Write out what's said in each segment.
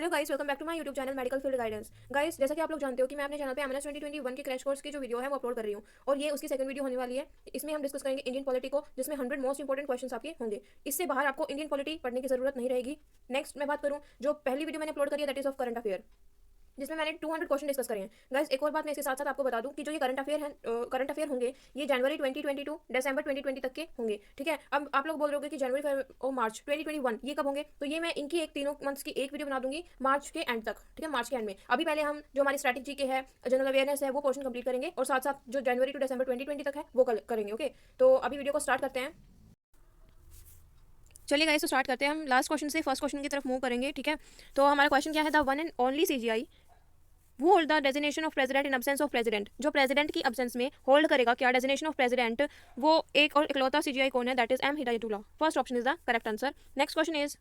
Hello guys, welcome back to my YouTube channel medical field guidance. Guys, जैसा कि आप लोग जानते हो कि मैं अपने चैनल पे एमएनएस 2021 के क्रैश कोर्स की जो वीडियो है वो अपलोड कर रही हूँ और ये उसकी सेकंड वीडियो होने वाली है। इसमें हम डिस्कस करेंगे इंडियन पॉलिटी को, जिसमें 100 मोस्ट इंपॉर्टेंट क्वेश्चंस आपके होंगे। इससे बाहर आपको इंडियन पॉलिटी पढ़ने की जरूरत नहीं रहेगी। नेक्स्ट मैं बात करूँ, जो पहली वीडियो मैंने अपलोड करी है that is of current affair, जिसमें मैंने 200 क्वेश्चन डिस्कस करे हैं। गाइस, एक और बात मैं इसके साथ साथ आपको बता दूं कि जो ये करंट अफेयर होंगे ये जनवरी 2022 दिसंबर 2020 तक के होंगे। ठीक है, अब आप लोग बोल रहे होगे कि जनवरी और मार्च 2021 ये कब होंगे, तो ये मैं इनकी एक तीनों मंथ्स की एक वीडियो बना दूंगी मार्च के एंड तक। ठीक है, मार्च के एंड में अभी पहले हम जो हमारी स्ट्रैटेजी के है, जनरल अवेयरनेस है, वो पोर्शन कंप्लीट करेंगे और साथ साथ जो जनवरी टू दिसंबर 2020 तक है वो करेंगे। ओके, तो अभी वीडियो को स्टार्ट करते हैं। चलिए गाइस, तो स्टार्ट करते हैं। हम लास्ट क्वेश्चन से फर्स्ट क्वेश्चन की तरफ मूव करेंगे। ठीक है, तो हमारा क्वेश्चन क्या है, the one and only CJI वो hold the designation of president in absence of president. जो प्रेसिडेंट की अब्सेंस में होल्ड करेगा क्या डेजिनेशन ऑफ प्रेसिडेंट, वो एक और इकलौता सीजीआई कौन है, that is M Hidayatullah. First option is the correct answer. Next question is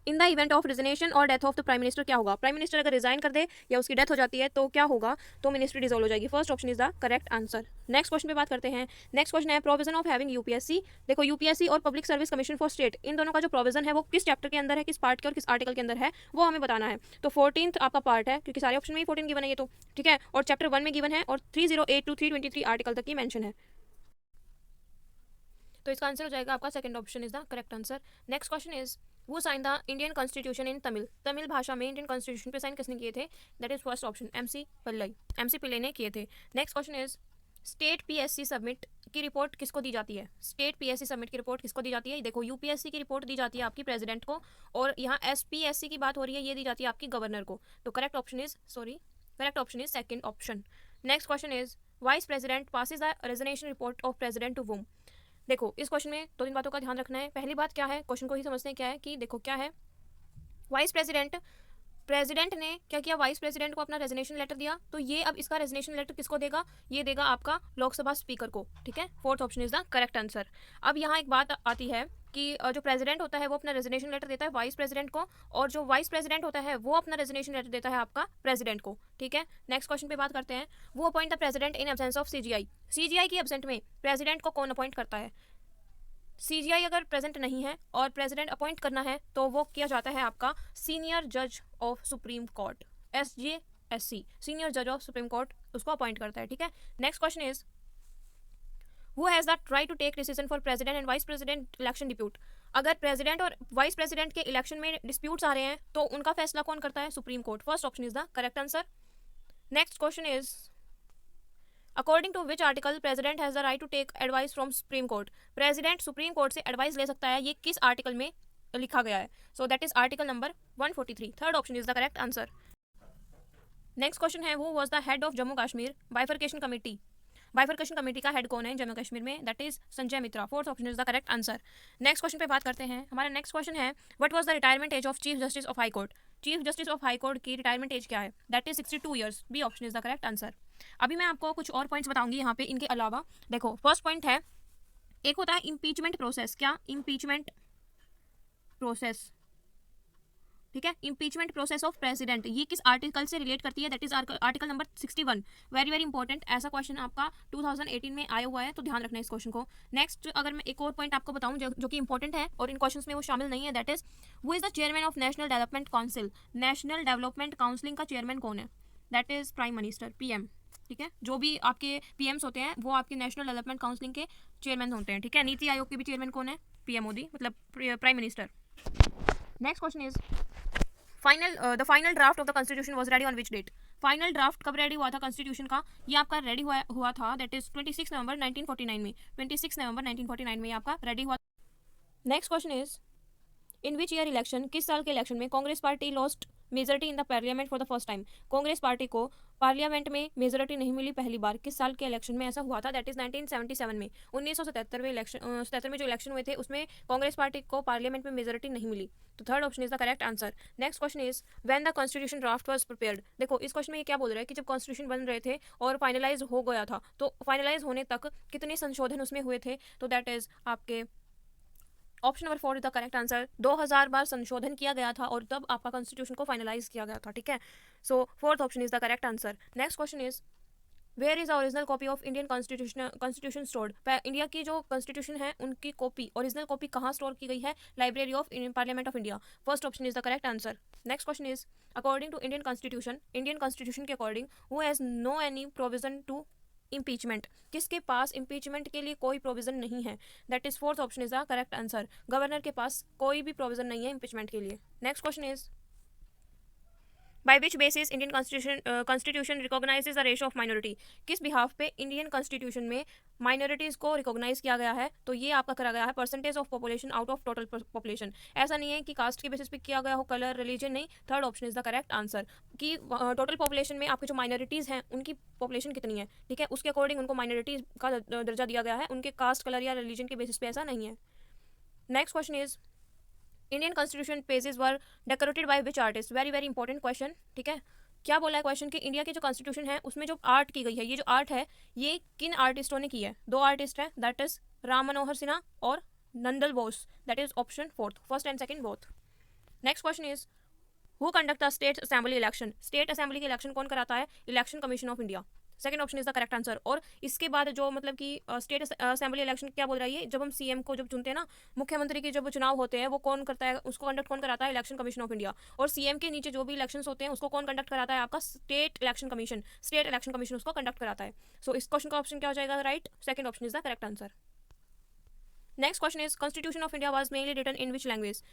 in the event of resignation और death of the prime minister क्या होगा। प्राइम मिनिस्टर अगर रिजाइन कर दे या उसकी डेथ हो जाती है तो क्या होगा, तो मिनिस्ट्री डिसॉल्व हो जाएगी। First option is the correct answer. Next question पे बात करते हैं। नेक्स्ट क्वेश्चन है प्रोविजन ऑफ हैविंग यूपीएससी। देखो, यूपीएससी और public service commission for state, इन दोनों का जो प्रोविजन है वो किस चैप्टर के अंदर है, किस पार्ट के और किस आर्टिकल के अंदर है, वो हमें बताना है। तो 14th आपका पार्ट है, क्योंकि सारे ऑप्शन में ही 14 गिवन है ये तो। ठीक है, और चैप्टर 1 में गिवन है और 308 टू 323 आर्टिकल तक की मेंशन है। तो इसका आंसर हो जाएगा आपका second option is the correct answer. Next question is वो sign the Indian constitution in Tamil. Tamil भाषा में इंडियन कॉन्स्टिट्यूशन पे साइन किसने किए थे, that is first option MC Pillai ने किए थे। Next question is state PSC submit की रिपोर्ट किसको दी जाती है। स्टेट पीएससी सबमिट की रिपोर्ट किसको दी जाती है, देखो यूपीएससी की रिपोर्ट दी जाती है आपकी प्रेसिडेंट को, और यहाँ एसपीएससी की बात हो रही है, ये दी जाती है आपकी गवर्नर को। तो correct option is second option. Next question is vice president passes the resignation report of president to whom. देखो, इस क्वेश्चन में दो तीन बातों का ध्यान रखना है। पहली बात क्या है, क्वेश्चन को ही समझते हैं क्या है कि देखो क्या है, वाइस प्रेसिडेंट ने क्या किया, वाइस प्रेसिडेंट को अपना रेजिग्नेशन लेटर दिया, तो ये अब इसका रेजिग्नेशन लेटर किसको देगा, ये देगा आपका लोकसभा स्पीकर को। ठीक है, fourth option is the correct answer. अब यहाँ एक बात आती है कि जो प्रेसिडेंट होता है वो अपना रेजिग्नेशन लेटर देता है वाइस प्रेसिडेंट को, और जो वाइस प्रेसिडेंट होता है वो अपना रेजिग्नेशन लेटर देता है आपका प्रेसिडेंट को। ठीक है, नेक्स्ट क्वेश्चन पे बात करते हैं। वो appoint the president in absence of CGI. CGI की एब्सेंट में प्रेसिडेंट को कौन अपॉइंट करता है। सीजीआई अगर प्रेजेंट नहीं है और प्रेसिडेंट अपॉइंट करना है तो वो किया जाता है आपका सीनियर जज of supreme court, SJSC, senior जज ऑफ सुप्रीम कोर्ट उसको अपॉइंट करता है। ठीक है, next question is who has the right to take decision for president and vice president election dispute. अगर प्रेसिडेंट और वाइस प्रेसिडेंट के इलेक्शन में डिस्प्यूट्स आ रहे हैं तो उनका फैसला कौन करता है, supreme court. First option is the correct answer. Next question is according to which article president has the right to take advice from supreme court. President supreme court से एडवाइस ले सकता है, ये किस आर्टिकल में लिखा गया है, सो that is article number 143। Third option is the correct answer. Next question है वो was the head of Jammu Kashmir bifurcation committee. Bifurcation committee का हेड कौन है जम्मू कश्मीर में, that is Sanjay Mitra. Fourth option is the correct answer. Next question पे बात करते हैं। हमारा नेक्स्ट क्वेश्चन है what was the retirement age of chief justice of high court. Chief justice of high court की रिटायरमेंट एज क्या है, that is 62 years. B option is the correct answer. अभी मैं आपको कुछ और पॉइंट्स बताऊंगी यहाँ पे इनके अलावा। देखो, फर्स्ट पॉइंट है, एक होता है इम्पीचमेंट प्रोसेस। क्या, इम्पीचमेंट प्रोसेस। ठीक है, इम्पीचमेंट प्रोसेस ऑफ प्रेसिडेंट, ये किस आर्टिकल से रिलेट करती है, that is article number 61। Very very important, ऐसा क्वेश्चन आपका 2018 में आया हुआ है, तो ध्यान रखना इस क्वेश्चन को। नेक्स्ट अगर मैं एक और पॉइंट आपको बताऊं जो कि इंपॉर्टेंट है और इन क्वेश्चंस में वो शामिल नहीं है, that is who is the chairman of national development council. National development council का चेयरमैन कौन है, that is prime minister, PM। ठीक है, जो भी आपके PMs होते हैं वो आपके नेशनल डेवलपमेंट काउंसिल के चेयरमैन होते हैं। ठीक है, नीति आयोग के भी चेयरमैन कौन है, PM मोदी, मतलब prime minister. Next question is the final draft of the constitution was ready on which date. Final draft कब रेडी हुआ था कॉन्स्टिट्यूशन का, ये आपका रेडी हुआ था दैट इज 26 नवंबर 1949 में। 26 नवंबर 1949 में आपका रेडी हुआ। Next question is in which year election, किस साल के इलेक्शन में Congress party lost majority in the parliament for the first time. Congress party को पार्लियामेंट में मेजोरिटी नहीं मिली पहली बार, किस साल के इलेक्शन में ऐसा हुआ था, दैट इज 1977 में। 1977 में इलेक्शन 77 में जो इलेक्शन हुए थे उसमें कांग्रेस पार्टी को पार्लियामेंट में मेजोरिटी नहीं मिली। तो third option is the correct answer. Next question is when the constitution draft was prepared. देखो, इस क्वेश्चन में ये क्या बोल रहा है कि जब कॉन्स्टिट्यूशन बन रहे थे और फाइनलाइज हो गया था, तो फाइनलाइज होने तक कितने संशोधन उसमें हुए थे, तो दैट इज आपके option number 4 is the correct answer. 2000 बार संशोधन किया गया था और तब आपका कॉन्स्टिट्यूशन को फाइनलाइज किया गया था। ठीक है, so fourth option is the correct answer. Next question is where is the original copy of Indian constitution stored. India की जो कॉन्स्टिट्यूशन है उनकी कॉपी, ओरिजिनल कॉपी कहाँ स्टोर की गई है, library of parliament of India. First option is the correct answer. Next question is according to Indian constitution के according who has no any provision to impeachment, किसके पास impeachment के लिए कोई प्रोविजन नहीं है, that is fourth option is the correct answer. Governor के पास कोई भी प्रोविजन नहीं है इम्पीचमेंट के लिए। Next question is by which basis Indian constitution recognises the ratio of minority, किस बिहाफ पे इंडियन कॉन्स्टिट्यूशन में माइनॉरिटीज़ को रिकॉग्नाइज किया गया है, तो ये आपका करा गया है percentage of population out of total population. ऐसा नहीं है कि कास्ट के बेसिस पे किया गया हो, कलर, रिलीजन नहीं, third option is the correct answer कि टोटल पॉपुलेशन में आपके जो माइनॉरिटीज़ हैं उनकी पॉपुलेशन कितनी है, ठीक है, उसके अकॉर्डिंग उनको माइनॉरिटीज़ का दर्जा दिया गया है, उनके कास्ट, कलर या रिलीजन के बेसिस पे ऐसा नहीं है। Next question is Indian constitution pages were decorated by which artist, very very important question, ठीक है। क्या बोला है क्वेश्चन कि इंडिया के जो कॉन्स्टिट्यूशन है उसमें जो आर्ट की गई है, ये जो आर्ट है ये किन आर्टिस्टों ने की है, दो आर्टिस्ट हैं, दैट इज राम मनोहर सिन्हा और Nandal Bose, that is option fourth, first and second both. Next question is who conduct the state assembly election, state assembly की इलेक्शन कौन कराता है, election commission of India, second option is the correct answer. और इसके बाद जो मतलब कि स्टेट असेंबली इलेक्शन क्या बोल रही है, जब हम सीएम को जब चुनते हैं ना, मुख्यमंत्री के जब चुनाव होते हैं वो कौन करता है, उसको कंडक्ट कौन कराता है, इलेक्शन कमीशन ऑफ इंडिया। और सीएम के नीचे जो भी इलेक्शंस होते हैं उसको कौन कंडक्ट कराता है, आपका स्टेट इलेक्शन कमीशन उसको कंडक्ट कराता है। सो इस क्वेश्चन का ऑप्शन क्या हो जाएगा, right, second option is the correct answer. Next question is constitution of India was mainly written in which language,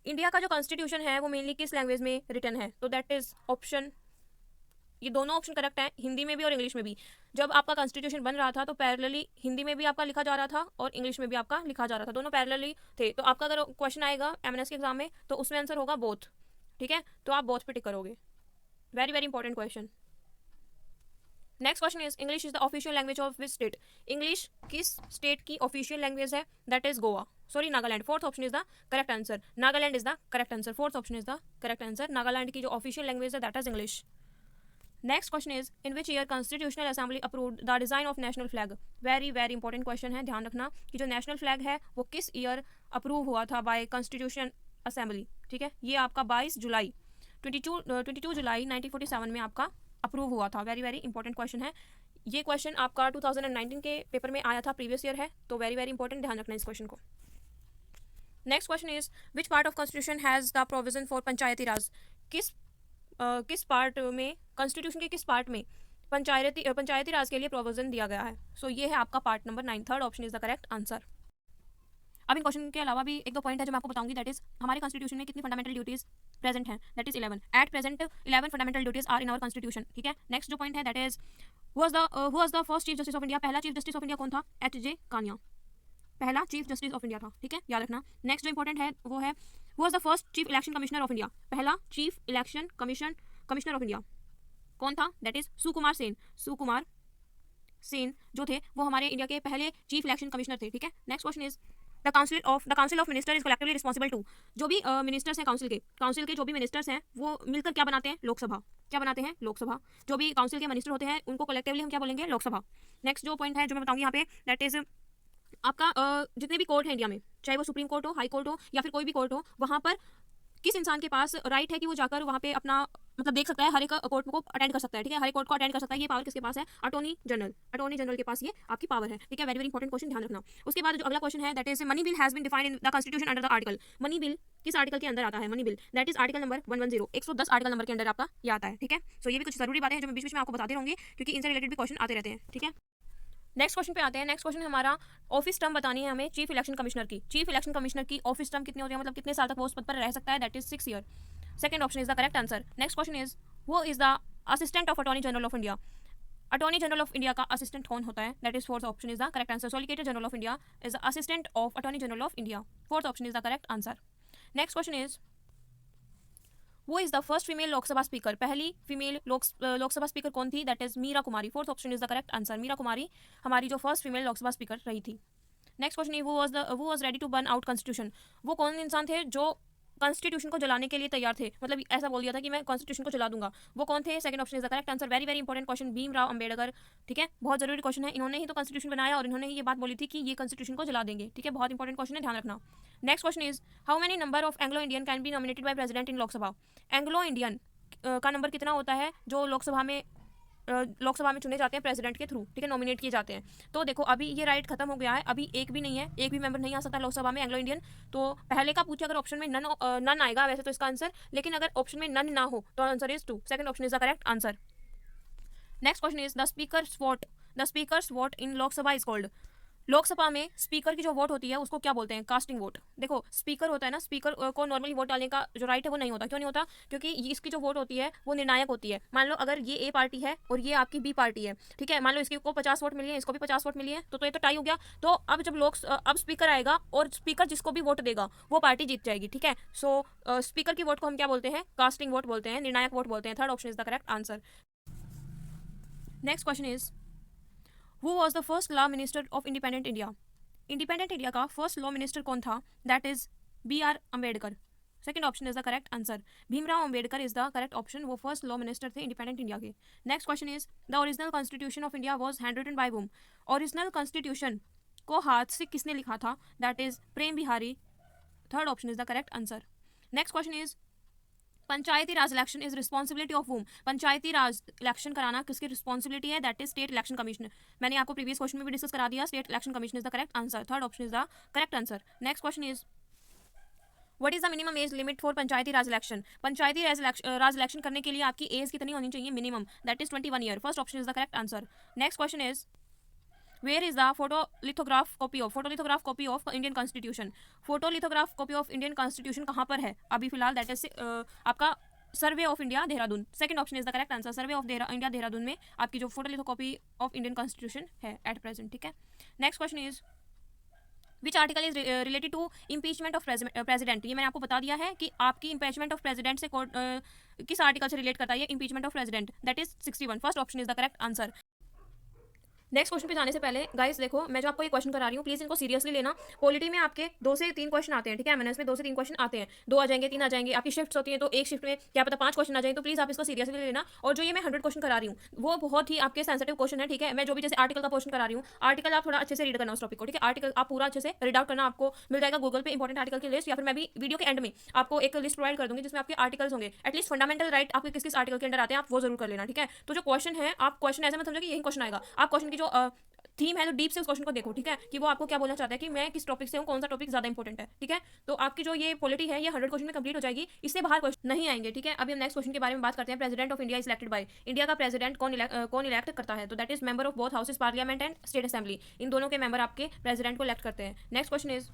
India का जो कॉन्स्टिट्यूशन है वो मेनली किस लैंग्वेज में रिटन है, तो दैट इज ऑप्शन, ये दोनों ऑप्शन करेक्ट है, हिंदी में भी और इंग्लिश में भी। जब आपका कॉन्स्टिट्यूशन बन रहा था तो पैरेलली हिंदी में भी आपका लिखा जा रहा था और इंग्लिश में भी आपका लिखा जा रहा था, दोनों पैरेलली थे। तो आपका अगर क्वेश्चन आएगा एमएनएस के एग्जाम में तो उसमें आंसर होगा बोथ, ठीक है, तो आप बोथ पे टिक करोगे, very very important question. Next question is English is the official language of which state, English किस स्टेट की ऑफिशियल लैंग्वेज है, that is Goa, sorry Nagaland, fourth option is the correct answer, Nagaland is the correct answer, fourth option is the correct answer, Nagaland की जो official language है that is English. Next question is in which year constitutional assembly approved the design of national flag, very very important question है, ध्यान रखना कि जो national flag है वो किस ईयर अप्रूव हुआ था बाय कॉन्स्टिट्यूशन असेंबली, ठीक है, ये आपका 22 जुलाई 22 जुलाई 1947 में आपका अप्रूव हुआ था, वेरी वेरी इंपॉर्टेंट क्वेश्चन है। ये क्वेश्चन आपका 2019 के पेपर में आया था, प्रीवियस ईयर है, तो वेरी वेरी इंपॉर्टेंट, ध्यान रखना इस क्वेश्चन को। Next question is which part of constitution has the provision for panchayati raj, किस पार्ट में, कॉन्स्टिट्यूशन के किस पार्ट में पंचायती राज के लिए प्रोविजन दिया गया है, सो ये है आपका part number 9, third option is the correct answer. अब इन क्वेश्चन के अलावा भी एक दो पॉइंट है जो मैं आपको बताऊंगी, दैट इज हमारे कॉन्स्टिट्यूशन में कितनी फंडामेंटल ड्यूटीज प्रेजेंट हैं, that is 11, at present 11 fundamental duties are in our constitution, ठीक है। नेक्स्ट जो पॉइंट है that is who was the first chief justice of India, पहला चीफ जस्टिस ऑफ इंडिया कौन था, एच.जे. कानिया, पहला चीफ जस्टिस ऑफ इंडिया था, ठीक है, याद रखना। नेक्स्ट जो इंपॉर्टेंट है वो है who was the first chief election commissioner of India, पहला chief election commissioner of India कौन था, दैट इज सुकुमार सेन जो थे वो हमारे इंडिया के पहले चीफ इलेक्शन कमिश्नर थे, ठीक है। Next question is the council of minister is collectively responsible to, जो भी मिनिस्टर्स हैं काउंसिल के जो भी मिनिस्टर्स हैं वो मिलकर क्या बनाते हैं, लोकसभा, क्या बनाते हैं, लोकसभा। जो भी काउंसिल के मिनिस्टर होते हैं उनको कलेक्टिवली हम क्या बोलेंगे, लोकसभा। नेक्स्ट जो पॉइंट है जो मैं बताऊंगी यहाँ पे दैट इज आपका जितने भी कोर्ट है इंडिया में, चाहे वो सुप्रीम कोर्ट हो, हाई कोर्ट हो या फिर कोई भी कोर्ट हो, वहाँ पर किस इंसान के पास राइट है कि वो जाकर वहाँ पे अपना मतलब देख सकता है, हर एक कोर्ट को अटेंड कर सकता है, ठीक है, हर एक कोर्ट को अटेंड कर सकता है, ये पावर किसके पास है, अटॉर्नी जनरल के पास ये आपकी पावर है, ठीक है, वेरी वेरी इंपॉर्टेंट क्वेश्चन, ध्यान रखना। उसके बाद जो अगला क्वेश्चन है that is money bill has been defined in the constitution under the article, money bill किस आर्टिकल के अंदर आता है, money bill that is article number 110, 110 article number के अंदर आपका ये आता है, ठीक है। सो ये भी कुछ जरूरी बातें हैं जो मैं बीच बीच में आपको बताते रहूंगी क्योंकि इनसे रिलेटेड भी क्वेश्चन आते रहते हैं, ठीक है। नेक्स्ट क्वेश्चन पे आते हैं। नेक्स्ट क्वेश्चन हमारा ऑफिस टर्म बतानी है हमें चीफ इलेक्शन कमिश्नर की। चीफ इलेक्शन कमिश्नर की ऑफिस टर्म कितनी होती है, मतलब कितने साल तक वो उस पद पर रह सकता है, that is 6 year. Second option is the correct answer. Next question is who is the assistant of attorney general of India. Attorney general of India का असिस्टेंट कौन होता है, that is fourth option is the correct answer. Solicitor general of India is the assistant of attorney general of India, fourth option is the correct answer. Next question is who is the first female Lok Sabha speaker. पहली female Lok Sabha speaker कौन थी, that is Meira Kumari, fourth option is the correct answer. Meira Kumari हमारी जो first female Lok Sabha speaker रही थी। Next question है वो was ready to burn out constitution. वो कौन इंसान थे जो कॉन्स्टिट्यूशन को जलाने के लिए तैयार थे, मतलब ऐसा बोल दिया था कि मैं कॉन्स्टिट्यूशन को जला दूंगा, वो कौन थे, second option is the correct answer. Very very important question, Bhimrao Ambedkar, ठीक है, बहुत जरूरी क्वेश्चन है। इन्होंने ही तो कॉन्स्टिट्यूशन बनाया और इन्होंने ही ये बात बोली थी कि ये कॉन्स्टिट्यूशन को जला देंगे, ठीक है, बहुत इंपॉर्टेंट क्वेश्चन है, ध्यान रखना। Next question is how many number of Anglo Indian can be nominated by president in Lok Sabha. Anglo Indian का नंबर कितना होता है जो लोकसभा में लोकसभा में चुने जाते हैं प्रेसिडेंट के थ्रू, ठीक है, नॉमिनेट किए जाते हैं। तो देखो अभी ये राइट खत्म हो गया है, अभी एक भी नहीं है, एक भी मेंबर नहीं आ सकता लोकसभा में एंग्लो इंडियन। तो पहले का पूछे अगर ऑप्शन में नन आएगा वैसे तो इसका आंसर, लेकिन अगर ऑप्शन में नन ना हो तो answer is 2, second option is the correct answer. Next question is the speakers vote in Lok Sabha is called. Lok Sabha में स्पीकर की जो वोट होती है उसको क्या बोलते हैं? Casting vote. देखो स्पीकर होता है ना, स्पीकर को नॉर्मली वोट डालने का जो राइट है वो नहीं होता। क्यों नहीं होता? क्योंकि इसकी जो वोट होती है वो निर्णायक होती है। मान लो अगर ये ए पार्टी है और ये आपकी बी पार्टी है, ठीक है, मान लो इसकी को 50 वोट मिली है, इसको भी 50 वोट मिली है, तो ये तो टाई हो गया। तो अब जब अब स्पीकर आएगा और स्पीकर जिसको भी वोट देगा वो पार्टी जीत जाएगी, ठीक है। सो स्पीकर की वोट को हम क्या बोलते हैं? कास्टिंग वोट बोलते हैं, निर्णायक वोट बोलते हैं। Third option is the correct answer. Next question is who was the first law minister of independent India. Independent India का फर्स्ट लॉ मिनिस्टर कौन था? That is B.R. Ambedkar. Second option is the correct answer. Bhimrao Ambedkar is the correct option, वो first law minister थे independent India के। Next question is the original constitution of India was hand written by whom। Original constitution को हाथ से किसने लिखा था? That is Prem Bihari. Third option is the correct answer. Next question is Panchayati Raj election is responsibility of whom. Panchayati Raj election कराना किसकी responsibility है? That is state election commission. मैंने आपको प्रीवियस क्वेश्चन में भी डिस्कस करा दिया, state election commission is the correct answer. Third option is the correct answer. Next question is what is the minimum age limit for panchayati Raj election. Panchayati Raj election करने के लिए आपकी एज कितनी होनी चाहिए minimum? That is 21 year. First option is the correct answer. Next question is where is the photolithograph copy of Indian constitution. Photolithograph copy of Indian constitution कहाँ पर है अभी फिलहाल? दैट इज आपका survey of India Dehradun. Second option is the correct answer. Survey of India Dehradun में आपकी जो photolitho copy of Indian constitution है एट प्रेजेंट, ठीक है। Next question is which article is related to impeachment of president. ये मैंने आपको बता दिया है कि आपकी इम्पीचमेंट ऑफ प्रेसिडेंट से किस आर्टिकल से रिलेट करता है impeachment of president? That is 61। First option is the correct answer. Next question पे जाने से पहले गाइस देखो, मैं जो आपको ये क्वेश्चन करा रही हूँ प्लीज इनको सीरियसली लेना। पॉलिटी में आपके 2 से 3 क्वेश्चन आते हैं, ठीक है, मैंने इसमें 2 से 3 क्वेश्चन आते हैं, 2 आ जाएंगे, 3 आ जाएंगे, आपकी शिफ्ट्स होती है तो एक शिफ्ट में क्या पता 5 क्वेश्चन आ जाए, तो प्लीज आप इसको सीरियसली लेना। और जो ये मैं 100 क्वेश्चन करा रही हूँ वो बहुत ही आपके सेंसिटिव क्वेश्चन है, ठीक है। मैं जो भी जैसे आर्टिकल का क्वेश्चन करा रही हूँ, आर्टिकल आप थोड़ा अच्छे से रीड करना उस टॉपिक को, ठीक है। आर्टिकल आप पूरा अच्छे से रीड आउट करना, आपको मिल जाएगा गूगल पे इंपॉर्टेंट आर्टिकल की लिस्ट, या फिर मैं भी वीडियो के एंड में आपको एक लिस्ट प्रोवाइड कर दूंगी जिसमें आपके आर्टिकल्स होंगे, एटलीस्ट फंडामेंटल राइट आपके किस किस आर्टिकल के अंदर आते हैं आप वो जरूर कर लेना, ठीक है। तो जो क्वेश्चन है आप क्वेश्चन ऐसे मत समझो कि यही क्वेश्चन आएगा, आप क्वेश्चन की जो थीम है तो डीप से उस क्वेश्चन को देखो, ठीक है, कि वो आपको क्या बोलना चाहता है कि मैं किस टॉपिक से हूँ, कौन सा टॉपिक ज्यादा इंपॉर्टेंट है, ठीक है। तो आपकी जो ये पॉलिटी है ये 100 क्वेश्चन में कंप्लीट हो जाएगी, इससे बाहर क्वेश्चन नहीं आएंगे, ठीक है। अभी हम नेक्स्ट क्वेश्चन के बारे में बात करते हैं। President of India is elected by. India का प्रेसिडेंट कौन इलेक्ट करता है? तो that is member of both houses parliament and state assembly. इन दोनों के मेंबर आपके प्रेसिडेंट को इलेक्ट करते हैं। Next question is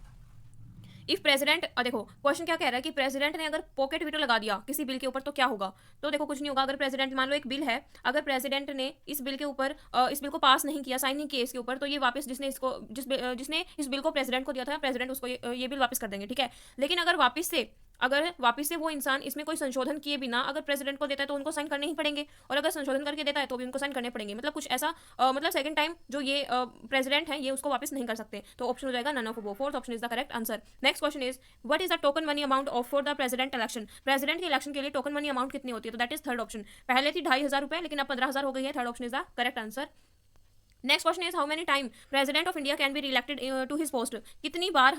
if president, देखो क्वेश्चन क्या कह रहा है कि प्रेसिडेंट ने अगर पॉकेट वीटो लगा दिया किसी बिल के ऊपर तो क्या होगा? तो देखो कुछ नहीं होगा। अगर प्रेसिडेंट, मान लो एक बिल है, अगर प्रेसिडेंट ने इस बिल के ऊपर इस बिल को पास नहीं किया, साइन नहीं किया इसके ऊपर, तो ये वापस जिसने इस बिल को प्रेसिडेंट को दिया था, प्रेसिडेंट उसको ये बिल वापस कर देंगे, ठीक है। लेकिन अगर वापस से वो इंसान इसमें कोई संशोधन किए बिना अगर प्रेसिडेंट को देता है तो उनको साइन करने ही पड़ेंगे, और अगर संशोधन करके देता है तो भी उनको साइन करने पड़ेंगे। मतलब कुछ ऐसा मतलब सेकंड टाइम जो ये प्रेसिडेंट है ये उसको वापस नहीं कर सकते। तो ऑप्शन हो जाएगा none of both. Fourth option is the correct answer. Next question is what is the token money amount of for the president election. President के इलेक्शन के लिए टोकन मनी अमाउंट कितनी होती है? तो दैट इज थर्ड ऑप्शन। पहले थी 2500 रुपए लेकिन अब 15,000 हो गई है। Third option is the correct answer. Next question is how many time president of India can be reelected to his post. कितनी बार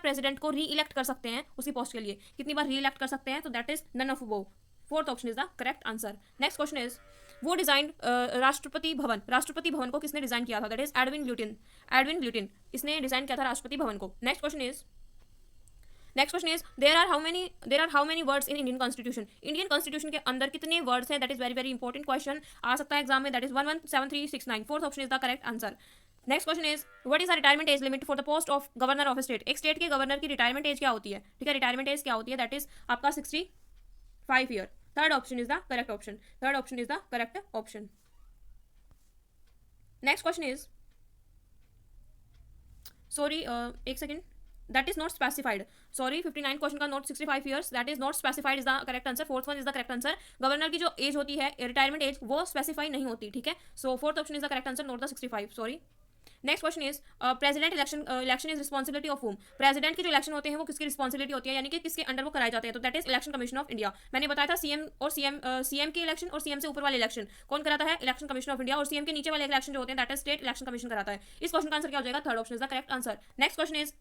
प्रेसिडेंट को री इलेक्ट कर सकते हैं उसकी पोस्ट के लिए, कितनी बार री इलेक्ट कर सकते हैं? तो that is none of both. Fourth option is the correct answer. Next question is who design Rashtrapati Bhavan को किसने डिजाइन किया था? दैट इज एडविन ल्यूटिन इसने डिजाइन किया था राष्ट्रपति भवन को। Next question is there are how many words in Indian constitution. Indian constitution के अंदर कितने वर्ड्स हैं? That is very very important question, आ सकता है एग्जाम में। That is 117369। Fourth option is the correct answer. Next question is what is the retirement age limit for the post of governor of state. एक state के governor की retirement age क्या होती है? ठीक है, रिटायरमेंट एज क्या होती है? दैट इज आपका 65 year. Third option is the correct option. Next question is sorry एक second, that is not specified. Sorry, 59 क्वेश्चन का not 65 years, that is not specified is the correct answer. Fourth one is the correct answer. Governor की जो as होती है retirement age वो specify नहीं होती, ठीक है। So fourth option is the correct answer, not the 65। Sorry. Next question is president election is responsibility of home. President के जो इलेक्शन होते हैं वो किसकी रिस्पॉन्सिबिलिटी होती है, यानी कि किसके अंडर वो कराए जाते हैं? तो that is election commission of India. मैंने बताया था सीएम के इलेक्शन और सीएम से ऊपर वाले इलेक्शन कौन कराता है? Election commission of India. और सीएम के नीचे वाले इलेक्शन जो होते हैं that is state election commission कराता है। इस क्वेश्चन का आंसर क्या हो जाएगा? Third option is the correct answer. Next question is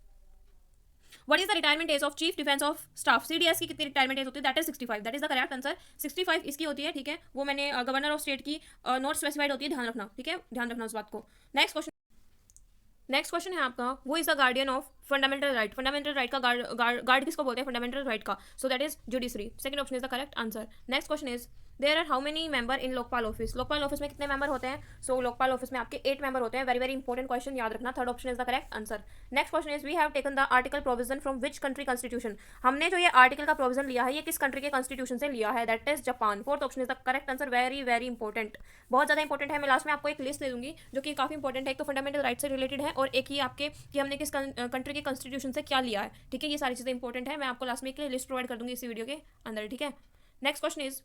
what is the retirement age of chief defence of staff, CDS की कितनी रिटायरमेंट एज होती है, that is 65, that is the correct answer, 65 इसकी होती है, ठीक है, वो मैंने गवर्नर ऑफ स्टेट की नोट स्पेसिफाइड होती है, ध्यान रखना, ठीक है, ध्यान रखना उस बात को। नेक्स्ट क्वेश्चन है आपका, वो is the guardian of fundamental right, fundamental right का गार्ड किसको बोलते हैं, फंडामेंटल राइट का, so that is judiciary, second option is the correct answer. Next question is there are how many member in Lokpal office, Lokpal office में कितने member होते हैं, सो Lokpal office में आपके 8 मेंबर होते हैं, वेरी वेरी इंपॉर्टेंट क्वेश्चन, याद रखना, third option is the correct answer. Next question is we have taken the article provision from which country constitution, हमने जो ये आर्टिकल का प्रोविजन लिया है ये किस कंट्री के कॉन्स्टिट्यूशन से लिया है, that is Japan, fourth option is the correct answer, very very important, बहुत ज़्यादा इंपॉर्टेंट है। मैं लास्ट में आपको एक लिस्ट दे दूंगी जो कि काफ़ी इंपॉर्टेंट है, एक तो फंडामेंटल राइट से रिलेटेड है और एक ही आपके कि हमने किस कंट्री के कॉन्स्टिट्यूशन से क्या लिया है, ठीक है, ये सारी चीज़ें इंपॉर्टेंट है, मैं आपको लास्ट में एक लिस्ट प्रोवाइड कर दूंगी इसी वीडियो के अंदर, ठीक है। नेक्स्ट क्वेश्चन इज,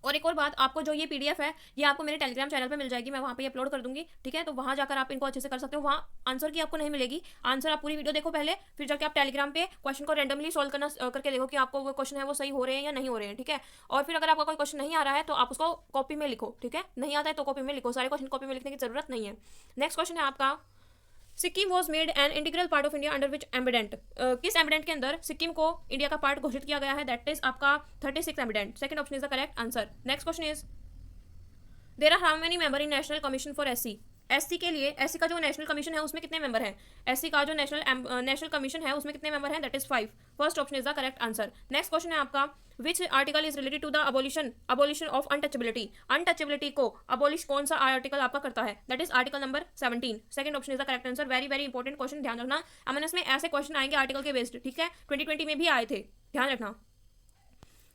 और एक और बात, आपको जो ये PDF है ये आपको मेरे टेलीग्राम चैनल पे मिल जाएगी, मैं वहाँ पे अपलोड कर दूंगी, ठीक है, तो वहाँ जाकर आप इनको अच्छे से कर सकते हो, वहाँ आंसर की आपको नहीं मिलेगी, आंसर आप पूरी वीडियो देखो पहले, फिर जाके आप टेलीग्राम पे क्वेश्चन को रैंडमली सॉल्व करना करके देखो कि आपको वो क्वेश्चन है वो सही हो रहे हैं या नहीं हो रहे हैं, ठीक है, और फिर अगर आपका कोई क्वेश्चन नहीं आ रहा है तो आप उसको कॉपी में लिखो, ठीक है, नहीं आता है तो कॉपी में लिखो, सारे क्वेश्चन कॉपी में लिखने की जरूरत नहीं है। नेक्स्ट क्वेश्चन है आपका, Sikkim was made an integral part of India under which ambient, किस एम्बिडेंट के अंदर सिक्किम को इंडिया का पार्ट घोषित किया गया है, दैट इज आपका 36 amendment, second option is the correct answer. Next question is there are how many member in national commission for SC के लिए, SC का जो नेशनल कमीशन है उसमें कितने मेंबर हैं, SC का जो नेशनल कमीशन है उसमें कितने मेंबर हैं, that is 5, first option is the correct answer. Next question है आपका, which article is related to the abolition of untouchability, untouchability को अबोलिश कौन सा आर्टिकल आपका करता है, that is article number 17, second option is the correct answer, very very important question, ध्यान रखना, एमएनएस में ऐसे क्वेश्चन आएंगे आर्टिकल के बेस्ड, ठीक है, 2020 में भी आए थे, ध्यान रखना।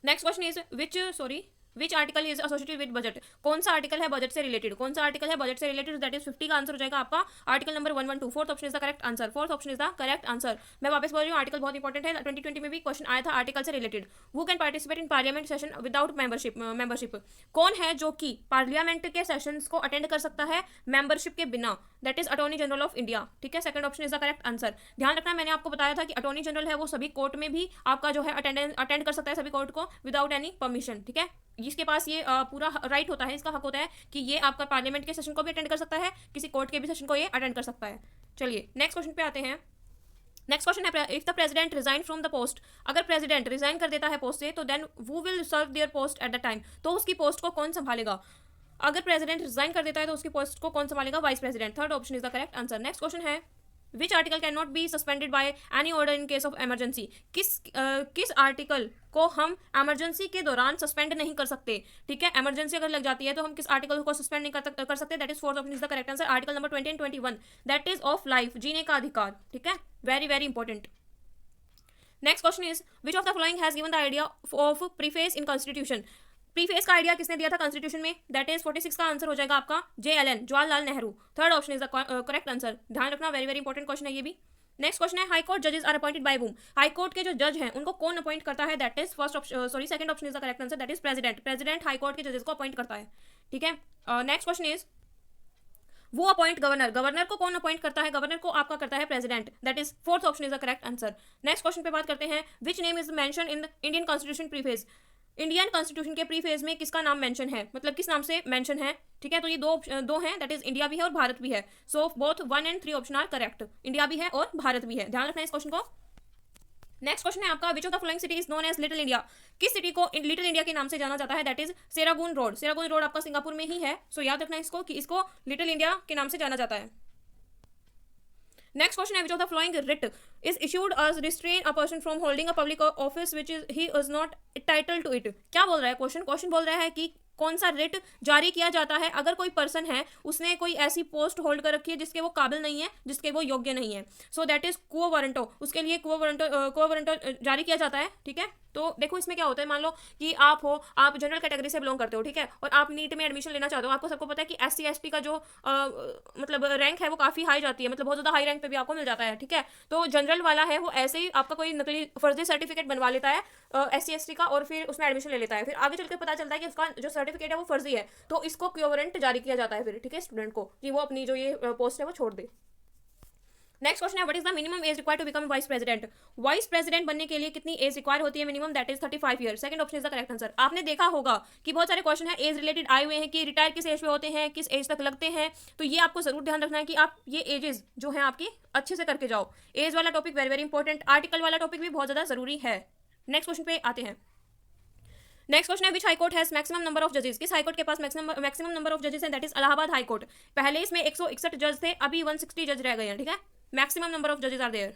Next question is which article is associated with budget, कौन सा आर्टिकल है बजट से रिलेटेड, कौन सा आर्टिकल है बजट से रिलेटेड, दैट इज 50 का आंसर हो जाएगा आपका article number 112, fourth option is the correct answer, fourth option is the correct answer. मैं वापस बोल रही हूँ, आर्टिकल बहुत इंपॉर्टेंट है, 2020 में भी क्वेश्चन आया था आर्टिकल से related. Who can participate in parliament session without membership, कौन है जो कि पार्लियामेंट के सेशंस को अटेंड कर सकता है मेंबरशिप के बिना, that is attorney general of India, ठीक है, second option is the correct answer. ध्यान रखना, मैंने आपको बताया था कि अटॉर्नी जनरल है वो सभी कोर्ट में भी आपका जो है अटेंड कर सकता है सभी कोर्ट को विदाउट एनी परमिशन, ठीक है, इसके पास ये पूरा राइट होता है, इसका हक होता है कि ये आपका पार्लियामेंट के सेशन को भी अटेंड कर सकता है, किसी कोर्ट के भी सेशन को ये अटेंड कर सकता है। चलिए नेक्स्ट क्वेश्चन पे आते हैं। नेक्स्ट क्वेश्चन है, if the president resign from the post, अगर प्रेसिडेंट रिजाइन कर देता है पोस्ट से तो देन वो will serve their post at the time, तो उसकी पोस्ट को कौन संभालेगा, अगर प्रेसिडेंट रिजाइन कर देता है तो उसकी पोस्ट को कौन संभालेगा, vice president, third option is the correct answer. Next question है, which article can not be suspended by any order in case of emergency, किस आर्टिकल को हम इमरजेंसी के दौरान सस्पेंड नहीं कर सकते, ठीक है, इमरजेंसी अगर लग जाती है तो हम किस आर्टिकल को सस्पेंड नहीं कर सकते, that is fourth option is the correct answer, article number 20 and 21, that is of life, जीने का अधिकार, ठीक है, very very important. Next question is, which of the following has given the idea of preface in constitution, preface का idea किसने दिया था constitution में, दैट इज 46 का आंसर हो जाएगा आपका JLN, Jawaharlal Nehru, third option is the correct answer, ध्यान रखना, वेरी वेरी इंपॉर्टेंट क्वेश्चन है ये भी। नेक्स्ट क्वेश्चन है, हाई कोर्ट जजेस are appointed by whom, high court के जो जज हैं उनको कौन अपॉइंट करता है, that is second option is the correct answer, that is president high court के जजेस को अपॉइंट करता है, ठीक है। नेक्स्ट क्वेश्चन इज, वो अपॉइंट गवर्नर को कौन अपॉइंट करता है, गवर्नर को आपका करता है president, that is fourth option is the correct answer. Next question पे बात करते हैं, which name is mention in Indian constitution preface, Indian constitution के प्रीफेज में किसका नाम मेंशन है, मतलब किस नाम से मेंशन है, ठीक है, तो ये दो हैं, दैट इज इंडिया भी है और भारत भी है, so both 1 and 3 option are correct, India भी है और भारत भी है, ध्यान रखना इस क्वेश्चन को। नेक्स्ट क्वेश्चन है आपका, which of the following city is known as little India, किस सिटी को लिटिल इंडिया के नाम से जाना जाता है, दैट इज सेरागून रोड आपका सिंगापुर में ही है, सो याद रखना इसको कि इसको लिटिल इंडिया के नाम से जाना जाता है। नेक्स्ट क्वेश्चन है, which of the following writ is issued as restrain a person from holding a public office which is he is not title to it, क्या बोल रहा है क्वेश्चन बोल रहा है कि कौन सा रिट जारी किया जाता है अगर कोई पर्सन है उसने कोई ऐसी पोस्ट होल्ड कर रखी है जिसके वो काबिल नहीं है, जिसके वो योग्य नहीं है, सो दैट इज क्वो वारंटो, उसके लिए क्वो वारंटो जारी किया जाता है, ठीक है। तो देखो इसमें क्या होता है, मान लो कि आप जनरल कैटेगरी से बिलोंग करते हो, ठीक है, और आप नीट में एडमिशन लेना चाहते हो, आपको सबको पता है कि SC ST का जो मतलब रैंक है वो काफ़ी हाई जाती है, मतलब बहुत ज़्यादा हाई रैंक पे भी आपको मिल जाता है, ठीक है। तो जनरल वाला है वो ऐसे ही आपका कोई नकली फर्जी सर्टिफिकेट बनवा लेता है SC ST का और फिर उसमें एडमिशन ले लेता है, फिर आगे चल के पता चलता है कि उसका जो सर्टिफिकेट है वो फर्जी है, तो इसको क्योरेंट जारी किया जाता है फिर, ठीक है, स्टूडेंट को कि वो अपनी जो ये पोस्ट है वो छोड़ दे। नेक्स्ट क्वेश्चन है what is the minimum age required to become vice president. Vice president बनने के लिए कितनी एज रिक्वायर होती है minimum, that is 35 year. Second option is the correct answer. आपने देखा होगा कि बहुत सारे क्वेश्चन है एज रिलेटेड आए हुए हैं कि रिटायर किस एज पे होते हैं, किस एज तक लगते हैं, तो ये आपको जरूर ध्यान रखना है कि आप ये एजेस जो है आपकी अच्छे से करके जाओ। एज वाला topic very very important, article वाला टॉपिक भी बहुत ज्यादा जरूरी है। नेक्स्ट क्वेश्चन पे आते हैं। नेक्स्ट क्वेश्चन है which high court has maximum number of जजेस। किस हाईकोर्ट के पास मैक्सिमम नंबर ऑफ जजेस है, दैट इज इलाहाबाद हाईकोर्ट। पहले इसमें 161 जज थे, अभी 160 जज रह गए हैं, ठीक है। मैक्सिमम नंबर ऑफ जजेस आर देयर।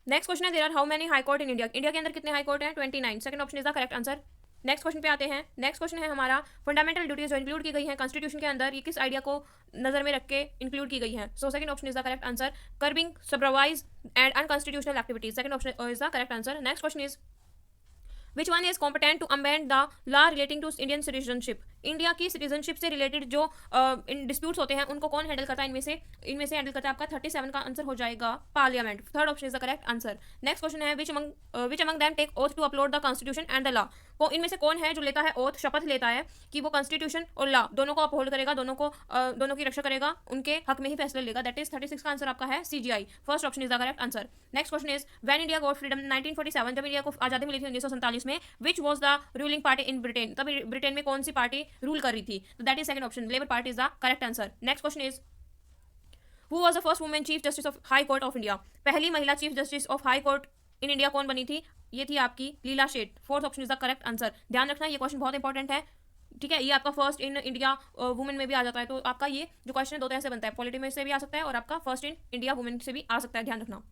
नेक्स्ट क्वेश्चन है there are how many high court in India. India के अंदर कितने हाई कोर्ट हैं, 29। Second option is the correct answer. Next question पे आते हैं। नेक्स्ट क्वेश्चन है हमारा फंडामेंटल ड्यूटीज जो इंक्लूड की गई है कॉन्स्टिट्यूशन के अंदर, ये किस आइडिया को नजर में रख के इंक्लूड की गई है। So second option is the correct answer, curbing supervise and unconstitutional activities. Second option is the correct answer. Next question is which one is competent to amend the law relating to Indian citizenship. India की citizenship से related जो disputes होते हैं उनको कौन handle करता है, इनमें से हैंडल करता है आपका 37 का आंसर हो जाएगा parliament. Third option is the correct answer. Next question है which among them take oath to upload the constitution and the law. इनमें से कौन है जो लेता है ओथ, शपथ लेता है कि वो कॉन्स्टिट्यूशन और लॉ दोनों को अपहोल्ड करेगा, दोनों की रक्षा करेगा, उनके हक में ही फैसले लेगा। दैट इज 36 का आंसर आपका है CGI। First option is the correct answer. Next question is when India got freedom 1947, जब इंडिया को आजादी मिली थी 1947 में, which was the ruling party in Britain. तब ब्रिटेन में कौन सी पार्टी रूल कर रही थी, तो that is second option, labour party is the correct answer. Next question is who was the first women chief justice of high court of India. पहली महिला chief justice of high court in India कौन बनी थी, ये थी आपकी लीला Sheth. Fourth option is the correct answer. ध्यान रखना ये क्वेश्चन बहुत इंपॉर्टेंट है, ठीक है। ये आपका फर्स्ट इन इंडिया वुमेन में भी आ जाता है, तो आपका ये जो क्वेश्चन है दो तरह से बनता है, पॉलिटी में से भी आ सकता है और आपका फर्स्ट इन इंडिया वुमेन से भी आ सकता है, ध्यान रखना।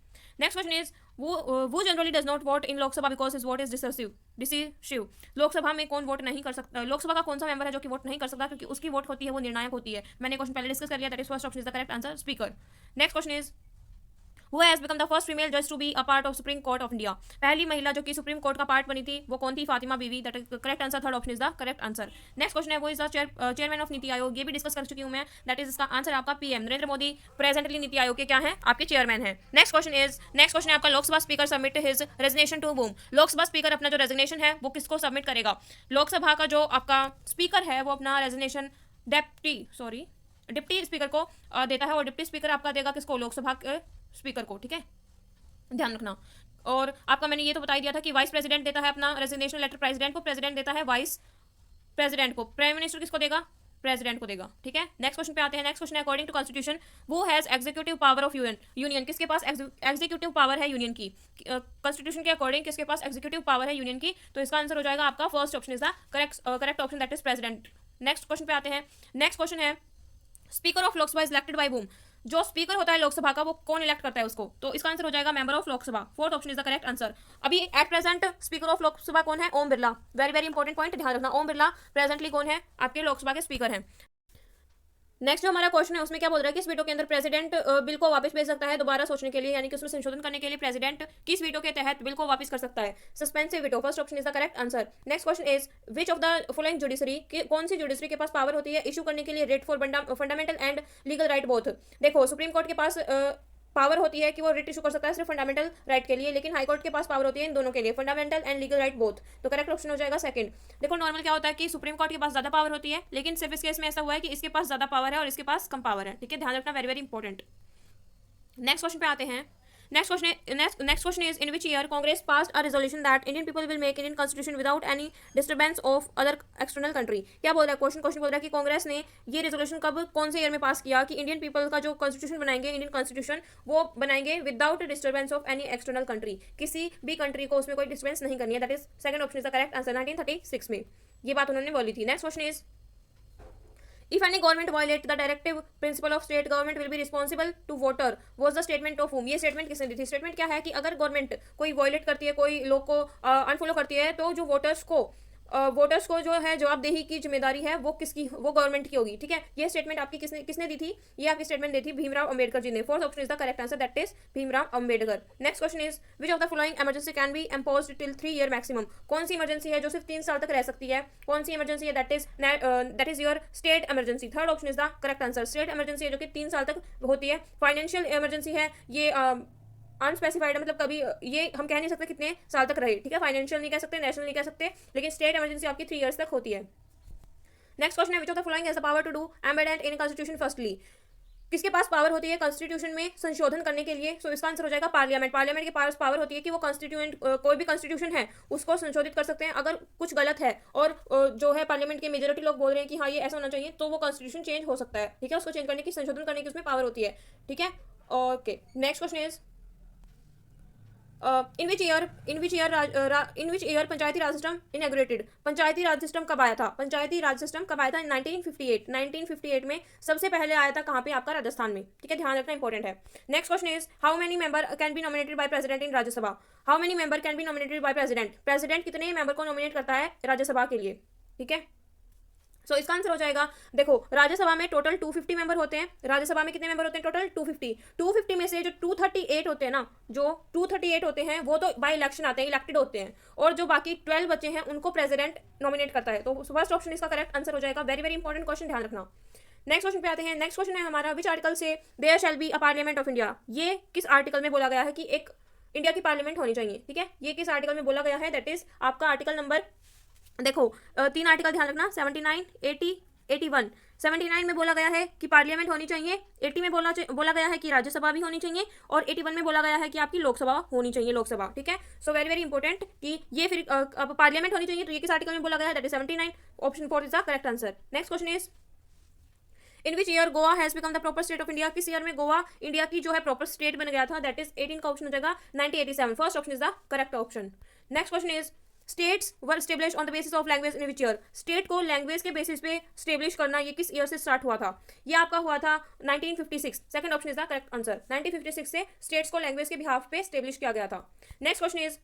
नेक्स्ट क्वेश्चन इज वो generally does not vote in Lok Sabha because his vote is decisive. Lok Sabha में कौन वोट नहीं कर सकता, लोकसभा का कौन सा मेंबर है जो कि वोट नहीं कर सकता, क्योंकि उसकी वोट होती है वो निर्णायक होती है। मैंने क्वेश्चन पहले डिस्कस कर लिया, that is first option is the correct answer, speaker. Next question is Who has become the first female judge to be a part of Supreme Court of India। पहली महिला जो कि सुप्रीम कोर्ट का part बनी थी वो कौन थी, फातिमा बीवी। That is correct answer, third option is the correct answer. Next question है वो is the chairman of NITI Aayog, ये भी डिस्कस कर चुकी हूं मैं, दैट इज इसका आंसर आपका PM नरेंद्र मोदी प्रेजेंटली नीति आयोग के क्या है, आपके चेयरमैन है। नेक्स्ट क्वेश्चन है आपका Lok Sabha speaker submit his resignation to whom। Lok Sabha speaker अपना जो रेजिग्नेशन है वो किसको सबमिट करेगा। लोकसभा का जो आपका स्पीकर है वो अपना रेजिग्नेशन डिप्टी स्पीकर को देता है, और डिप्टी स्पीकर आपका देगा किसको, लोकसभा के स्पीकर को, ठीक है, ध्यान रखना। और आपका मैंने ये तो बता ही दिया था कि वाइस प्रेसिडेंट देता है अपना रेजिग्नेशन लेटर प्रेसिडेंट को, प्रेसिडेंट देता है वाइस प्रेसिडेंट को, प्राइम मिनिस्टर किसको देगा, प्रेसिडेंट को देगा, ठीक है। नेक्स्ट क्वेश्चन पे आते हैं। नेक्स्ट क्वेश्चन है अकॉर्डिंग टू कॉन्स्टिट्यूशन वो has executive power of union. किसके पास एग्जीक्यूटिव पावर है यूनियन की, कॉन्स्टिट्यूशन के अकॉर्डिंग किसके पास एग्जीक्यूटिव पावर है यूनियन की, तो इसका आंसर हो जाएगा आपका first option is the correct option, that is president. Next question पे आते हैं। नेक्स्ट क्वेश्चन है speaker of Lok Sabha is elected bye whom। जो स्पीकर होता है लोकसभा का वो कौन इलेक्ट करता है उसको, तो इसका आंसर हो जाएगा member of Lok Sabha. Fourth option is the correct answer. अभी at present speaker of Lok Sabha कौन है, Om Birla. Very very important point, ध्यान रखना, ओम बिरला प्रेजेंटली कौन है, आपके लोकसभा के स्पीकर हैं। नेक्स्ट जो हमारा क्वेश्चन है उसमें क्या बोल रहा है कि इस वीडियो के अंदर प्रेसिडेंट बिल को वापस भेज सकता है दोबारा सोचने के लिए, यानी कि उसमें संशोधन करने के लिए प्रेसिडेंट किस वीडियो के तहत बिल को वापस कर सकता है, suspensive video. First option is the correct answer. Next question is which of the following judiciary, कौन सी जुडिशरी के पास पावर होती है इशू करने के लिए rate for fundamental and legal right both. देखो सुप्रीम कोर्ट के पास पावर होती है कि वो रिट इशू कर सकता है सिर्फ फंडामेंटल राइट के लिए, लेकिन हाई कोर्ट के पास पावर होती है इन दोनों के लिए, fundamental and legal right both. तो करेक्ट ऑप्शन हो जाएगा सेकंड। देखो नॉर्मल क्या होता है कि सुप्रीम कोर्ट के पास ज्यादा पावर होती है, लेकिन सिर्फ इस केस में ऐसा हुआ है कि इसके पास ज्यादा पावर है और इसके पास कम पावर है, ठीक है, ध्यान रखना, very very important. Next question पे आते हैं। Next question is in which year Congress passed a resolution that Indian people will make Indian constitution without any disturbance of other external country. क्या बोल रहा है क्वेश्चन बोल रहा है कि कांग्रेस ने ये रेजोल्यूशन कब कौन से ईयर में पास किया कि इंडियन पीपल का जो कॉन्स्टिट्यूशन बनाएंगे, इंडियन कॉन्स्टिट्यूशन वो बनाएंगे without disturbance of any external country, किसी भी कंट्री को उसमें कोई डिस्टर्बेंस नहीं करनी है। That is second option is the correct answer, 1936 में ये बात उन्होंने बोली थी। Next question is if any government violate the directive principle of state government will be responsible to voter was the statement of whom। ये statement किसने दी थी, statement क्या है कि अगर गवर्नमेंट कोई वायलेट करती है, कोई लॉ को अनफॉलो करती है, तो जो वोटर्स को जो है जवाबदेही की जिम्मेदारी है वो किसकी, वो गवर्नमेंट की होगी, ठीक है। ये स्टेटमेंट आपकी किसने दी थी, ये आपकी स्टेटमेंट दी थी भीमराव अंबेडकर जी ने। Fourth option is the correct answer, that is Bhimrao Ambedkar. Next question is which of the following emergency can be imposed till 3 year maximum. कौन सी इमरजेंसी है जो सिर्फ 3 साल तक रह सकती है, कौन सी इमरजेंसी है, that is your state emergency. Third option is the correct answer, state emergency है जो कि 3 साल तक होती है। फाइनेंशियल इमरजेंसी है ये अनस्पेसिफाइड, मतलब कभी ये हम कह नहीं सकते कितने साल तक रहे, ठीक है, फाइनेंशियल नहीं कह सकते, नेशनल नहीं कह सकते, लेकिन स्टेट इमरजेंसी आपकी 3 ईयर्स तक होती है। नेक्स्ट क्वेश्चन है which of the following has the power to do amendment in constitution firstly. किसके पास पावर होती है कॉन्स्टिट्यूशन में संशोधन करने के लिए? सो इसका आंसर हो जाएगा पार्लियामेंट। पार्लियामेंट के पास पावर होती है कि वो कॉन्स्टिट्यूएंट कोई भी कॉन्स्टिट्यूशन है उसको संशोधित कर सकते हैं। अगर कुछ गलत है और जो है पार्लियामेंट के मेजोरिटी लोग बोल रहे हैं कि हाँ ये ऐसा होना चाहिए, तो वो कॉन्स्टिट्यूशन चेंज हो सकता है। ठीक है, उसको चेंज करने की, संशोधन करने की उसमें पावर होती है। ठीक है, okay. Next question is in which year Panchayati Raj system inaugurated? Panchayati Raj system कब आया था? पंचायती राज सिस्टम कब आया था? 1958। 1958 में सबसे पहले आया था। कहाँ पे? आपका राजस्थान में। ठीक है, ध्यान रखना इंपॉर्टेंट है। Next question is how many member can be nominated by president in Rajya Sabha? How many member can be nominated by president? President कितने मेंबर को नॉमिनेट करता है राज्यसभा के लिए? ठीक है, सो इसका आंसर हो जाएगा, देखो राज्यसभा में टोटल 250 मेंबर होते हैं। राज्यसभा में कितने मेंबर होते हैं? टोटल 250। 250 में से जो 238 होते हैं ना, जो 238 होते हैं वो तो बाय इलेक्शन आते हैं, इलेक्टेड होते हैं, और जो बाकी 12 बचे हैं उनको प्रेसिडेंट नॉमिनेट करता है। तो फर्स्ट ऑप्शन इसका करेक्ट आंसर हो जाएगा। वेरी वेरी इंपॉर्टेंट क्वेश्चन, ध्यान रखना। नेक्स्ट क्वेश्चन पे आते हैं। नेक्स्ट क्वेश्चन है हमारा, विच आर्टिकल से there shall be a parliament of India? ये किस आर्टिकल में बोला गया है कि एक इंडिया की पार्लियामेंट होनी चाहिए? ठीक है, ये किस आर्टिकल में बोला गया है? दैट इज आपका आर्टिकल नंबर, देखो 3 आर्टिकल ध्यान रखना, 79, 80, 81। 79 में बोला गया है कि पार्लियामेंट होनी चाहिए, 80 में बोला गया है कि राज्यसभा भी होनी चाहिए, और 81 में बोला गया है कि आपकी लोकसभा होनी चाहिए, लोकसभा। ठीक है, सो वेरी वेरी इंपॉर्टेंट कि ये फिर अब पार्लियामेंट होनी चाहिए, तो ये किस आर्टिकल में बोला गया है? That is 79। Option 4 is the correct answer. Next question is in which year Goa has become the proper state of India? किस ईयर में गोवा इंडिया की जो है प्रॉपर स्टेट बन गया था? दैट इज 18 का ऑप्शन हो जाएगा 1987। First option is the correct option. Next question is states were establish on the basis of language in which year? State को लैंग्वेज के बेसिस पे स्टेब्लिश करना ये किस ईयर से स्टार्ट हुआ था? ये आपका हुआ था 1956। Second option is the correct answer. 1956 से स्टेट्स को लैंग्वेज के बिहाफ पे स्टेब्लिश किया गया था। Next question is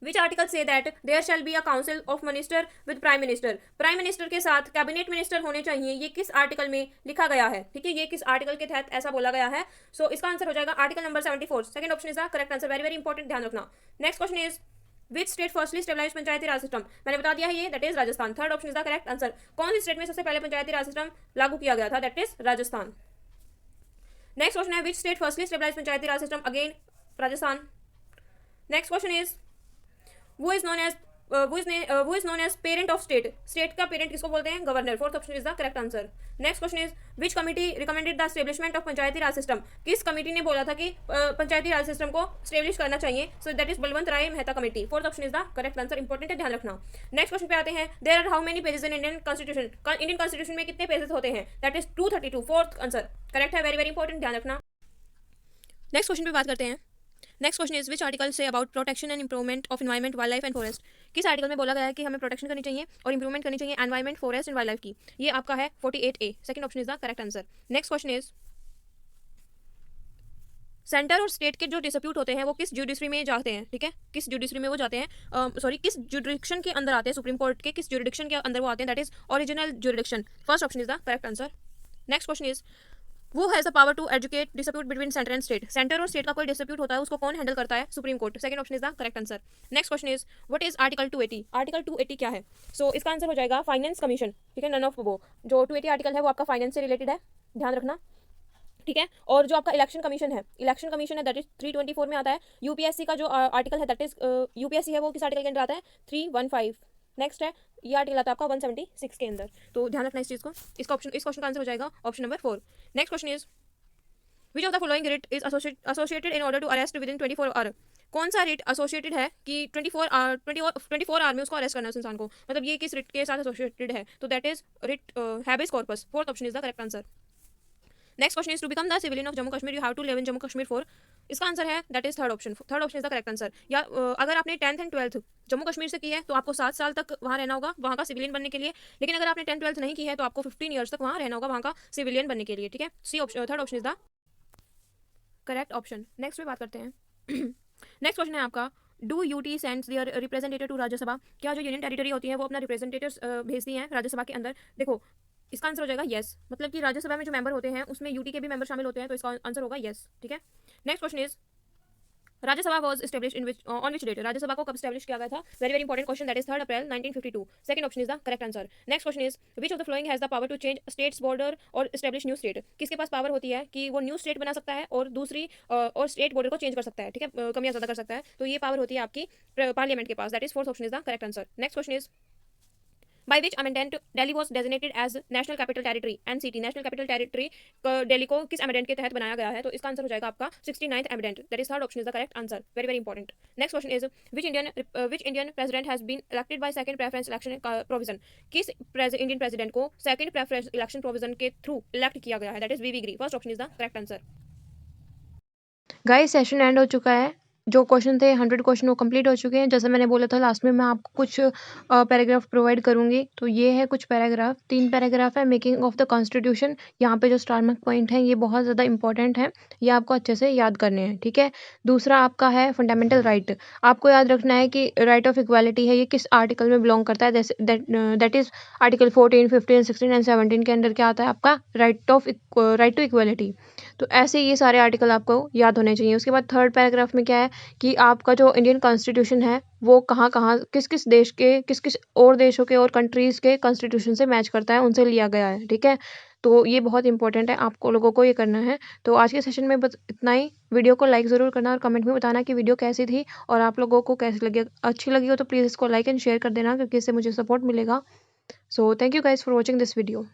which article से that there shall be a council of minister with prime minister? Prime minister के साथ कैबिनेट मिनिस्टर होने चाहिए, ये किस आर्टिकल में लिखा गया है? ठीक है, ये किस आर्टिकल के तहत ऐसा बोला गया है? सो इसका आंसर हो जाएगा article number 74। Second option is the correct answer. Very very important, ध्यान रखना। Next question is which state firstly stabilize Panchayati Raj system? मैंने बता दिया है ये, that is Rajasthan. Third option is the correct answer. कौन सी स्टेट में सबसे पहले पंचायती राज सिस्टम लागू किया गया था? That is Rajasthan. Next question है which state firstly stabilize Panchayati Raj system? Again Rajasthan. Next question is who is known as parent of state? State का पेरेंट किसको बोलते हैं? Governor. Fourth option is the correct answer. Next question is which committee recommended the establishment of Panchayati Raj system? किस committee ने बोला था कि पंचायती Raj system को स्टेब्लिश करना चाहिए? So that is Balwant Rai Mehta committee. Fourth option is the correct answer. Important है, ध्यान रखना। नेक्स्ट क्वेश्चन पे आते हैं। There are how many pages in Indian constitution? Indian constitution में कितने पेजेस होते हैं? That is 232। Fourth answer correct है। वेरी वेरी इंपॉर्टेंट, ध्यान रखना। नेक्स्ट क्वेश्चन पे बात करते हैं। Next question is which article से about protection and improvement of environment, wild life and forest? किस आर्टिकल में बोला गया है कि हमें प्रोटेक्शन करनी चाहिए और इंप्रूवमेंट करनी चाहिए environment, forest and wild life की? ये आपका है 48A। Second option is the correct answer. Next question is centre और स्टेट के जो डिस्प्यूट होते हैं वो किस जुडिशरी में जाते हैं? ठीक है, किस जुडिशरी में वो जाते हैं? सॉरी, किस जुडिक्शन के अंदर आते हैं? सुप्रीम कोर्ट के किस जुडिक्शन के अंदर वो आते हैं? That is original jurisdiction. First option is the correct answer. Next question is who has the power to educate dispute between centre and state? Centre और स्टेट का कोई डिस्प्यूट होता है उसको कौन हैंडल करता है? Supreme court. Second option is the correct answer. Next question is what is article 280? Article 280 क्या है? सो इसका आंसर हो जाएगा फाइनेंस कमीशन। ठीक है, नन ऑफ वो जो 280 आर्टिकल है वो आपका फाइनेंस से रिलेटेड है, ध्यान रखना। ठीक है, और जो आपका इलेक्शन कमीशन है दैट इज 324 में आता है। यूपीएससी का जो आर्टिकल है दैट इज यूपीएससी है वो किस आर्टिकल के अंदर आता है? 315। नेक्स्ट है ये आर्टिकल आता है आपका 176 के अंदर, तो ध्यान रखना इस चीज़ को। इस क्वेश्चन का आंसर हो जाएगा option number 4। Next question is which of the following writ is associated in order to arrest within 24 hour? कौन सा रिट एसोसिएटेड है कि 24 आवर में उसको अरेस्ट करना है उस इंसान को? मतलब ये किस रिट के साथ एसोसिएटेड है? तो that is writ habeas corpus. Fourth option is the correct answer. Next question is to become the civilian of Jammu Kashmir you have to live in Jammu Kashmir for? इसका आंसर है that is third option. Third option is the correct answer. या अगर आपने 10th and 12th Jammu Kashmir से की है तो आपको 7 साल तक वहाँ रहना होगा वहाँ का सिविलियन बनने के लिए। लेकिन अगर आपने 10th 12th नहीं की है तो आपको 15 ईयर्स तक वहाँ रहना होगा वहाँ का सिविलियन बनने के लिए। ठीक है, C option, third option is the correct option. Next पे बात करते हैं। नेक्स्ट क्वेश्चन है आपका do UT sends their representative to Rajya Sabha? क्या जो यूनियन टेरिटरी होती है वो अपना रिप्रेजेंटेटिव्स भेजती हैं राज्यसभा के अंदर? देखो इसका आंसर हो जाएगा येस, मतलब कि राज्यसभा में जो मेंबर होते हैं उसमें यूटी के भी मेंबर शामिल होते हैं, तो इसका आंसर होगा येस। ठीक है, next question is Rajya Sabha was established in which on which date? Rajya Sabha को कब एस्टैब्लिश किया गया था? Very very important question, that is 3 April 1952। Second option is the correct answer. Next question is which of the following has the power to change states border और establish new state? किसके पास power होती है कि वो new state बना सकता है और दूसरी और स्टेट बॉर्डर को चेंज कर सकता है? ठीक है, कम या ज्यादा कर सकता है, तो ये पावर होती है आपकी पार्लियामेंट के पास। That is fourth option is the correct answer. Next question is by which amendment Delhi was designated as national capital territory NCT national capital territory Delhi को किस अमेंडेंट के तहत बनाया गया है? तो इसका आंसर हो जाएगा आपका 69th amendment, that is third option is the correct answer, very very important. Next question is which Indian president has been elected by second preference election provision? किस इंडियन प्रेसिडेंट को सेकंड प्रेफरेंस इलेक्शन प्रोविजन के through elect किया गया है? That is V V Giri, first option is the correct answer. Guys session end हो चुका है। जो क्वेश्चन थे 100 क्वेश्चन वो कंप्लीट हो चुके हैं। जैसे मैंने बोला था लास्ट में मैं आपको कुछ पैराग्राफ प्रोवाइड करूंगी। तो ये है कुछ पैराग्राफ, 3 पैराग्राफ है। मेकिंग ऑफ द कॉन्स्टिट्यूशन, यहाँ पे जो स्टार मार्क पॉइंट है ये बहुत ज़्यादा इंपॉर्टेंट है, ये आपको अच्छे से याद करने हैं, ठीक है। दूसरा आपका है फंडामेंटल राइट। आपको याद रखना है कि राइट ऑफ इक्वालिटी है, ये किस आर्टिकल में बिलोंग करता है। दैट इज आर्टिकल 14, 15, 16 एंड 17 के अंदर क्या आता है आपका राइट टू इक्वालिटी। तो ऐसे ये सारे आर्टिकल आपको याद होने चाहिए। उसके बाद थर्ड पैराग्राफ में क्या है कि आपका जो इंडियन कॉन्स्टिट्यूशन है वो कहाँ कहाँ किस किस देश के किस और देशों के और कंट्रीज़ के कॉन्स्टिट्यूशन से मैच करता है, उनसे लिया गया है, ठीक है। तो ये बहुत इंपॉर्टेंट है, आपको लोगों को ये करना है। तो आज के सेशन में बस इतना ही। वीडियो को लाइक ज़रूर करना और कमेंट में बताना कि वीडियो कैसी थी और आप लोगों को कैसी लगी। अच्छी लगी हो तो प्लीज़ इसको लाइक एंड शेयर कर देना, क्योंकि इससे मुझे सपोर्ट मिलेगा। So thank you guys for watching this video.